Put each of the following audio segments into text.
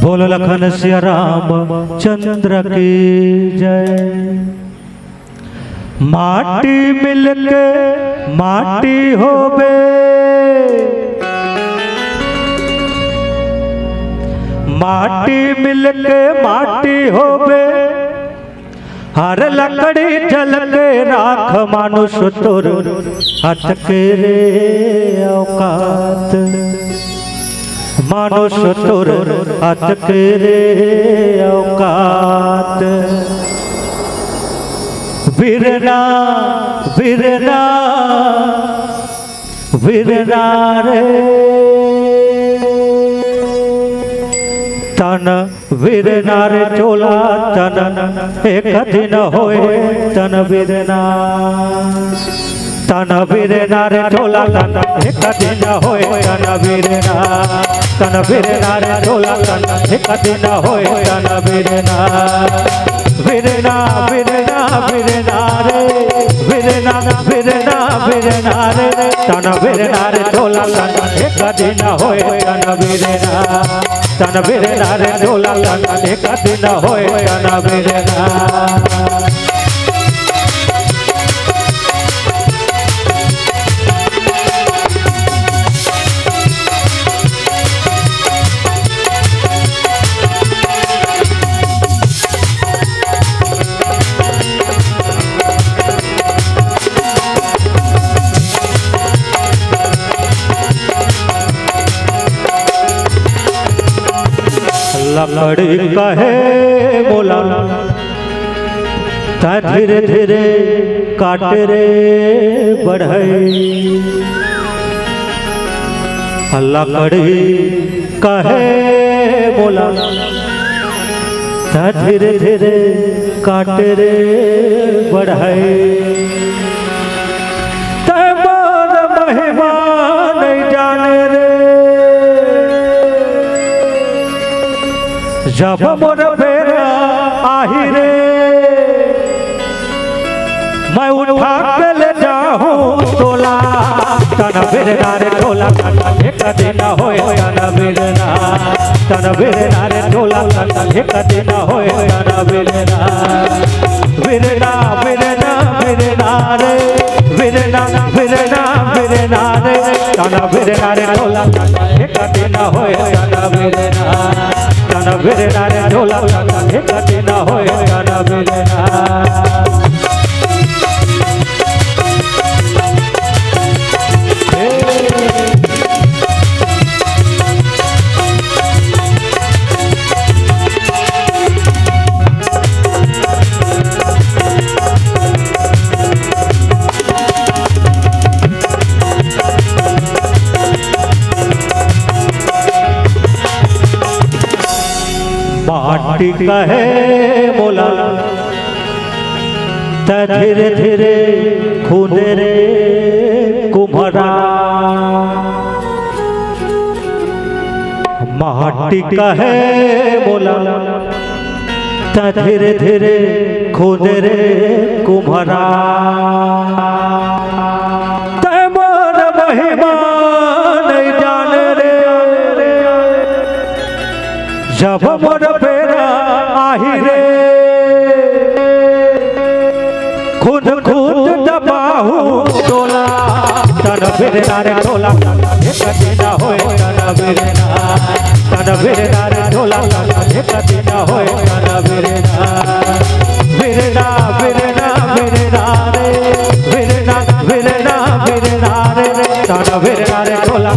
बोल लखन सिया राम चंद्र की जय। माटी मिलके माटी होबे, माटी मिलके माटी होबे, हर लकड़ी जल के राख मानुष तुर हटके रे औकात, मानुष तुर हटके रे औकात। वीरना वीरना वीरना रे तन वीरना रे चोला तन एक दिन होए तन वीरना, तन वीरना रे चोला तन एक दिन होए तन वीरना, तन वीरना रे चोला तन एक दिन होए तन वीरना। वीरना वीरना वीरना रे वीरना वीरना वीरना रे तन वीरना रे चोला तन एक दिन होए तन वीरना, तन वीरना रे चोला तन एक दिन होए तन वीरना। लकड़ी कहे बोला ता धीरे धीरे काटे रे बढ़े, लकड़ी कहे बोला ता धीरे धीरे काटे रे बढ़े। तैमार महिमा नहीं जाने रे, जब मोर बेरा आही रे मैं उठा के ले जाऊं तोला, तन वीरना रे तोला तन एक दिन होए तन वीरना, तन वीरना रे तोला तन एक दिन होए तन वीरना। वीरना वीरना वीरना रे वीरना वीरना वीरना रे तन वीरना रे तोला तन एक दिन होए तन वीरना, तन वीरना रे तोला तन एक दिन होए तन वीरना। माटी कहे बोला ता धीरे धीरे खूने रे कुम्हरा, माटी कहे बोला ता धीरे धीरे खूने रे कुम्हरा। तैमार महिमा नहीं जाने रे, जब मोर बेरा आही रे खुद खुद दबाहू तोला, तन वीरना रे तोला एक दिन होए तन वीरना, तन वीरना रे तोला एक दिन होए तन वीरना। वीरना वीरना वीरना रे वीरना वीरना वीरना रे तन वीरना रे तोला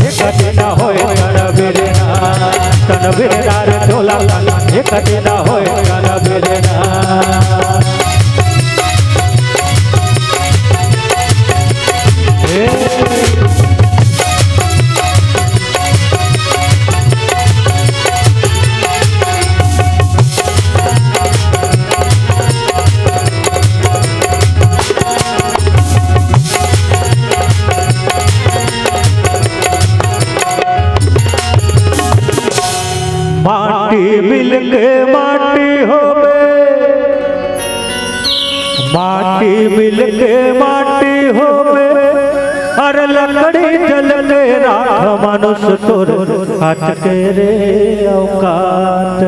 एक दिन होए तन वीरना, तन वीरना रे तोला एक दिन होए तन वीरना। माटी मिलके माटी होबे, माटी मिलके माटी होबे, हर लकड़ी जल के राख मानुष तोर अटके रे औकात,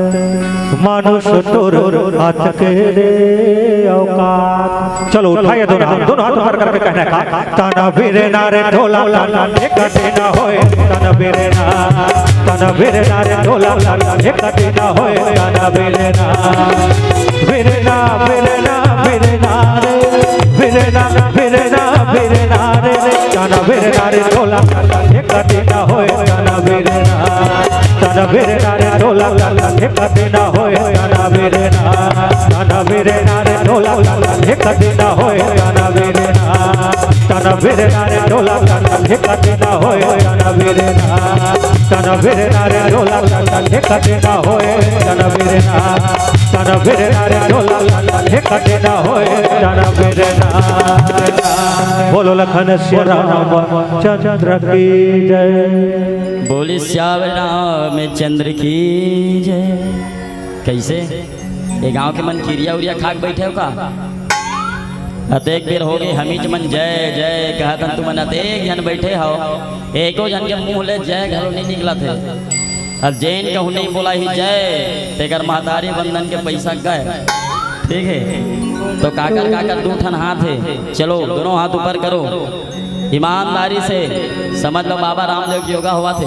मानुष तोर अटके रे औकात। चलो उठाइए दोनों हाथ ऊपर करके कहने का तन बिरे नारे ढोला एक दिन होए तन बिरे ना, तन बिरे नारे ढोला एक दिन होए तन बिरे ना, बिरे ना बिरे ना बिरे ना रे, बिरे ना बिरे ना बिरे ना रे, तन बिरे नारे ढोला एक दिन होए तन बिरे ना, तन बिरे नारे ढोला एक दिन होए तन बिरे ना, तन बिरे नारे ढोला एक दिन होए तन बिरे ना, तन बिरे नारे ढोला एक दिन होए तन बिरे ना, तन बिरे नारे ढोला एक दिन होए तन बिरे ना, तन बिरे नारे ढोला एक दिन होए तन बिरे ना। बोलो लखन श्री राम चंद्र की जय, बोली श्याम रामचंद्र की जय। कैसे ये गांव के मन किरिया उरिया खाक बैठे हो का? अतेक बेर हो गई हमी मन जय जय कहतन तुमन अतेक जन बैठे हो, एको जन के मुंह ले जय घरो नहीं निकला थे। अब जैन कहूँ नहीं बोला ही जय तेकर महतारी बंधन के पैसा गए, ठीक है? तो काकर दो ठन हाथ है, चलो दोनों हाथ ऊपर करो ईमानदारी से। समझ लो बाबा रामदेव की योगा हुआ थे,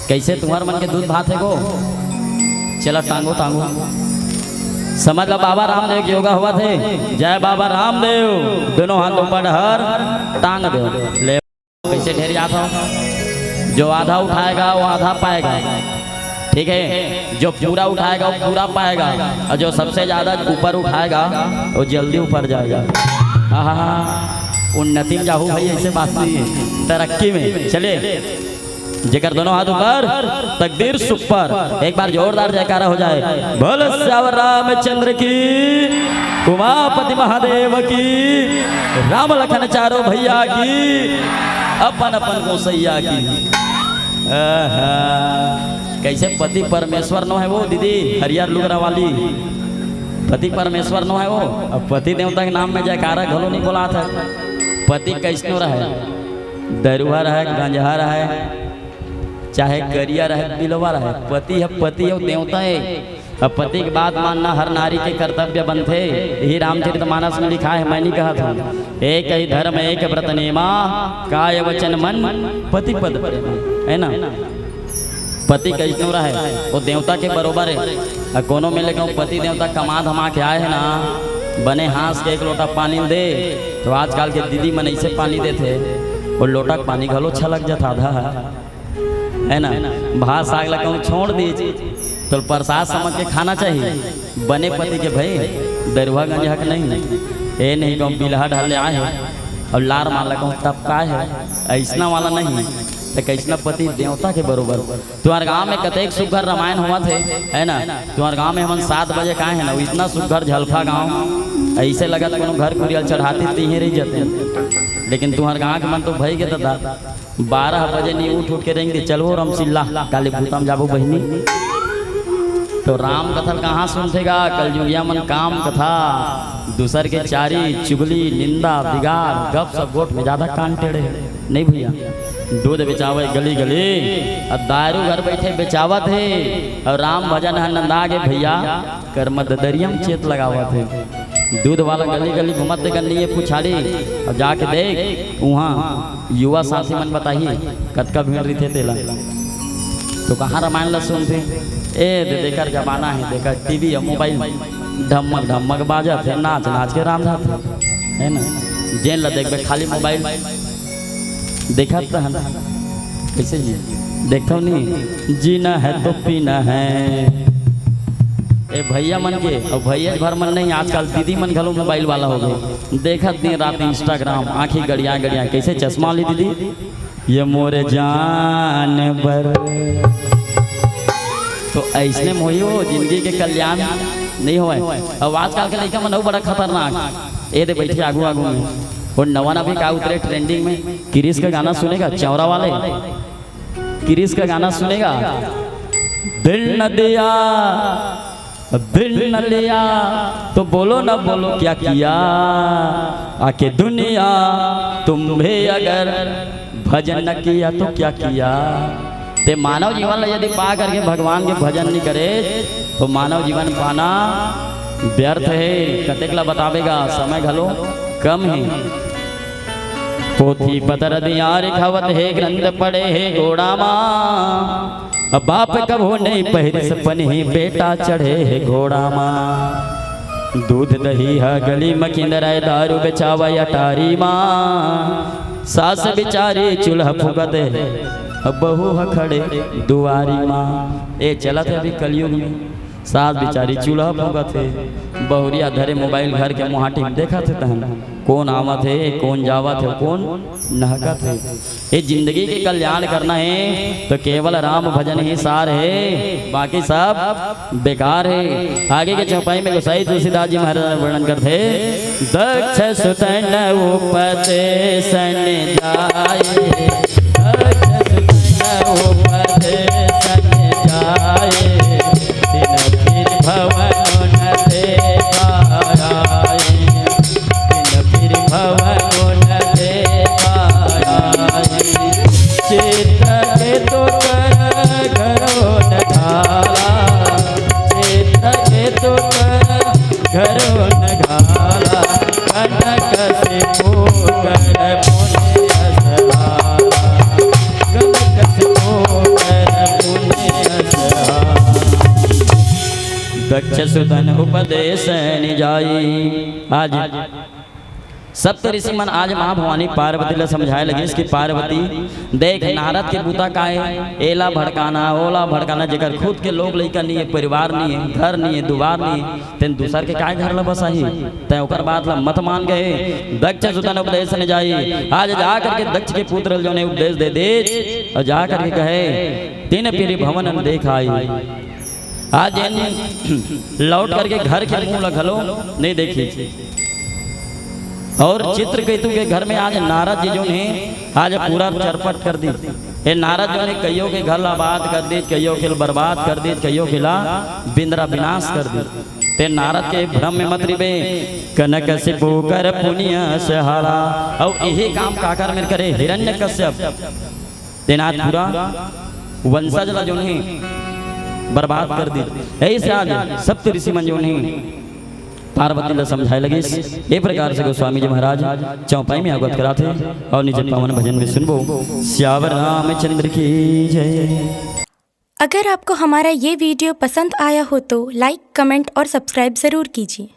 कैसे तुम्हारे मन के दूध भात है को, चलो टांगो टांगो। समझ लो बाबा रामदेव की योगा हुआ थे, जय बाबा रामदेव, दोनों हाथ ऊपर हर टांग दो ले। कैसे ढेर याद हो, जो आधा उठाएगा वो आधा पाएगा, ठीक है? जो पूरा उठाएगा वो पूरा पाएगा, और जो सबसे ज्यादा ऊपर उठाएगा वो जल्दी ऊपर जाएगा। हाँ, उन्नति में जाहू भाई, ऐसे बात नहीं है, तरक्की में चले। जेकर दोनों हाथ ऊपर तकदीर सुपर, एक बार जोरदार जयकारा हो जाए। बोल श्याम रामचंद्र की, उमापति महादेव की, राम लखन चारों भैया की, अपन अपन गोसैया की। कैसे पति परमेश्वर नो है वो दीदी हरियर लुगरा वाली, पति परमेश्वर नो है वो। अब पति देवता के नाम में जयकारा घलो नहीं बोला था। पति कैसनो रहे, दरुआ रहे, गंजहा रहे, चाहे करिया रहे, बिलवा रहे, पति है, पति है, देवता है। अब पति की बात मानना हर नारी के कर्तव्य बनते। यही रामचरितमानस में लिखा है, मैं नहीं कहा था। एक ही धर्म एक व्रत नेमा, काय वचन मन पति पद है ना। पति कैसनो रहे वो देवता के बरोबर है। कोनो में लेकिन पति देवता कमा धमा के आए है ना, बने हाथ के एक लोटा पानी दे, तो आजकल के दीदी मन ऐसे पानी देते, वो लोटा पानी घलो छलक जाता था, है ना। भात साग लगा छोड़ दीजिए, तो प्रसाद समझ के खाना चाहिए। बने पति के भाई दरुआ गंज हक नहीं, ये नहीं कहूँ बिलहा ढाले आए हैं और लार मार लगा टपका है, ऐसा वाला नहीं। तो कैसना पति देवता के बरोबर। तुम्हारे गांव में कतेक सुघर रामायण हुआ थे, है ना। तुम्हारे गांव में हम 7 बजे का है ना, इतना सुघर झलफा गांव, ऐसे लगा था घर कुरियल चढ़ाती थी ही रही जाते। लेकिन तुम्हारे गांव के मन तो भाई के था 12 बजे नहीं उठ के रहेंगे, चलो रमसिल्ला काली भूतम जाबो बहनी। तो राम कथा कहाँ सुनतेगा, कल जुगिया मन काम कथा, दूसर के चारी चुगली निंदा बिगाड़ गप सब गोट में ज्यादा कान टेढ़े नहीं भैया। दूध बेचावे गली गली और दारू घर बैठे बेचावा थे, और राम भजन नंदा के भैया कर्मद दरियम चेत लगावा थे। दूध वाला गली गली घुमत दे गन्नी पुछाली, और जाके देख वहाँ युवा साथी मन बताइए कतका भीड़ रही थे तेला। तो कहाँ रामायण ला सुनते, देकर जमाना है, देकर टीवी या मोबाइल धमक धमक बाजा थे, नाच नाच के राम जाते है ना। जेल ला देख खाली मोबाइल देखा था कैसे जी देखता हूँ नहीं, जीना है तो पीना है। ए भैया मन के और भैया भर मन नहीं, आजकल दीदी मन घलो मोबाइल वाला हो गए, देखा दिन रात इंस्टाग्राम, आंखें गड़िया गड़िया। कैसे चश्मा ली दीदी, ये मोरे जान बर। तो ऐसने मोही हो जिंदगी के कल्याण नहीं हुआ। अब आजकल के लड़का मन बड़ा खतरनाक, ये दे बैठे आगू आगू में। और नवाना भी का उतरे ट्रेंडिंग में, किरिस का गाना सुनेगा, चौरा वाले किरिस का गाना सुनेगा। दिल न दिया दिल न लिया तो बोलो न बोलो क्या किया, आके दुनिया तुम्हें अगर भजन न किया तो क्या किया। ते मानव जीवन ला यदि पा करके भगवान के भजन नहीं करे तो मानव जीवन पाना व्यर्थ है। कतेकला बतावेगा, समय घलो कम है। पोथी पतर दियार खवत है, ग्रंथ पढ़े है घोड़ा माँ। अब बाप कभो नहीं पहिरिस पन्ही, बेटा चढ़े है घोड़ा माँ। दूध दही है गली मकिंदर, दारू बेचावा अटारी माँ। सास बिचारी चूल्हा फुकत है, अब बहू है खड़े दुआरी माँ। ए चलत है अभी कलयुग में, सास बिचारी चूल्हा फूकत है, बहुरिया धरे मोबाइल घर के मुहाटी में देखा थे तहन कौन आवत है, कौन जावत है, कौन नहकत है। ये जिंदगी के कल्याण करना है तो केवल राम भजन ही सार है, बाकी सब बेकार है। आगे के चौपाई में गोसाई तुलसीदास जी महाराज वर्णन करते, दक्ष सुतन उपदेशन जाए, दक्ष सुतन उपदेशन जाए, भवन न देखाए, फिर भवन न देखाए। चित्त के तो कर घरो न घाला, चित्त के तो कर घरो न घाला। कनक से पोकर पुण्य असहाला, कनक से पोकर पुण्य असहाला। दक्ष सुतन उपदेश जाई। आज सप्त ऋषि मन आज माँ भवानी पार्वती ला समझाए लगे इसकी पार्वती देख नारद के बूता का है, एला भड़काना ओला भड़काना, जेकर खुद के लोग लइका नहीं है, परिवार नहीं है, घर नहीं है, दुआर नहीं है, तेन दूसर के काय घर ला बसाही, तय ओकर बात ला मत मान गए। दक्ष सुतन उपदेश ने जाई। आज जा करके दक्ष के पुत्र जो ने उपदेश दे दे और जा करके कहे, तीन पीढ़ी भवन न देखाई। आज लौट करके घर के मुंह लगलो नहीं देखी। और चित्रकेतु के घर में आज नारद जी जो ने आज पूरा चरपट कर दी। ये नारद जो ने कईयों के घर आबाद कर दी, कईयों के बर्बाद कर दी, कईयों के ला बिंद्रा विनाश कर दी। ते नारद के भ्रम में मत रिबे, कनक से पोकर पुण्य सहारा। और यही काम काकर में करे हिरण्यकश्यप, तेनाथ पूरा वंशज ला जो ने बर्बाद कर दी। यही से आज सप्त ऋषि मन जो ने पार्वती ने समझाए लगे। ये प्रकार से गोस्वामी जी महाराज चौपाई में अवगत कराते और निज पावन भजन में सुनबो। श्यावर रामचंद्र की जय। अगर आपको हमारा ये वीडियो पसंद आया हो तो लाइक, कमेंट और सब्सक्राइब ज़रूर कीजिए।